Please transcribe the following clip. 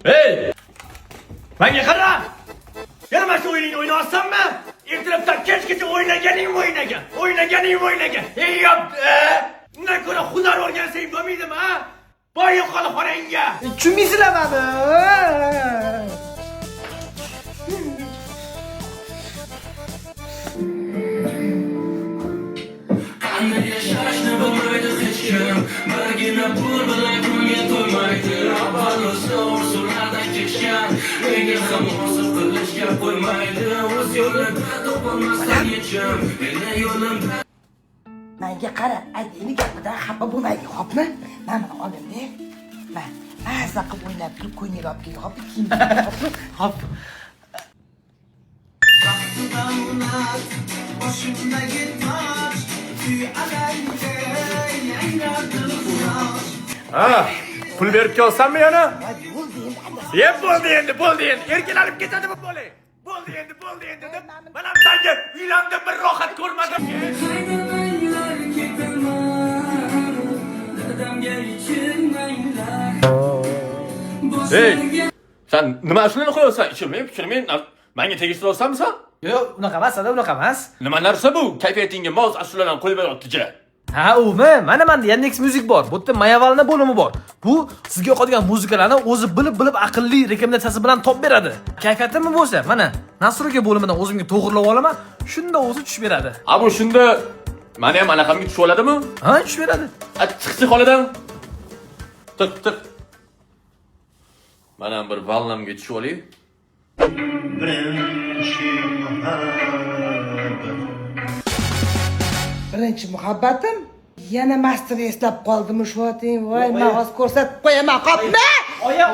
Hey! Menga qara! Yana mana shu o'yiningni o'ynayapsanmi? Ertalabdan kechgacha o'ynaganing. Ey yapti! Undan ko'ra hunar o'rgansang bo'lmaydimi, ha? Boy yo'qolib xonangga. Tushunmaysizlar meni. Qanday yashashni bilmaydi hech kim. Birgina pul bilan kunga to'ymaydi. Avval usullardan kechgan, nega ham munosib qilishga qo'ymaydi. O'z yo'lida topolmasa yechim, meni yo'limda. Menga qara, aytaylik gapidan xafa bo'lmaydi, xo'pmi? Men buni oldimda. Men mazza qilib o'ynab turib ko'ngil olib keldi, xo'p? Xo'pmi? Xo'p. Ha, pul berib kelsanmi yana? Bo'ldi endi. Yeb bo'ldi endi. Erkalanib ketadimi bola? Bo'ldi endi dedim. Mana senga uylandim, bir rohat ko'rmadim. Hey, sen nima ashulani qo'yasan? Ichirmay, menga tegishtirayapsanmi sen? Yo'q, unaqa emas, unaqa emas. Nima narsa bu? Kayfiyatingga mos ashulalarni qo'yib beryapti-chi. Ha, umi, mana Yandex Music bor. Bu yerda mayavalna bo'limi bor. Bu sizga yoqadigan muzikalarni o'zi bilib aqlli rekomendatsiyasi bilan top beradi. Kayfiyatimi bo'lsa, mana Nasruga bo'limidan o'zimga to'g'rilab olaman, shunda o'zi tushib beradi. Ha, bu shunda meni ham anaqamga tushib oladimi? Ha, tushib beradi. Chiqchi holidan. Tiq. Mana bir valnamga tushib olay. Birinchi muhabbatim yana master eslab qoldimi shu oting. Voy, men hozir ko'rsatib qo'yaman, qopma. Oya.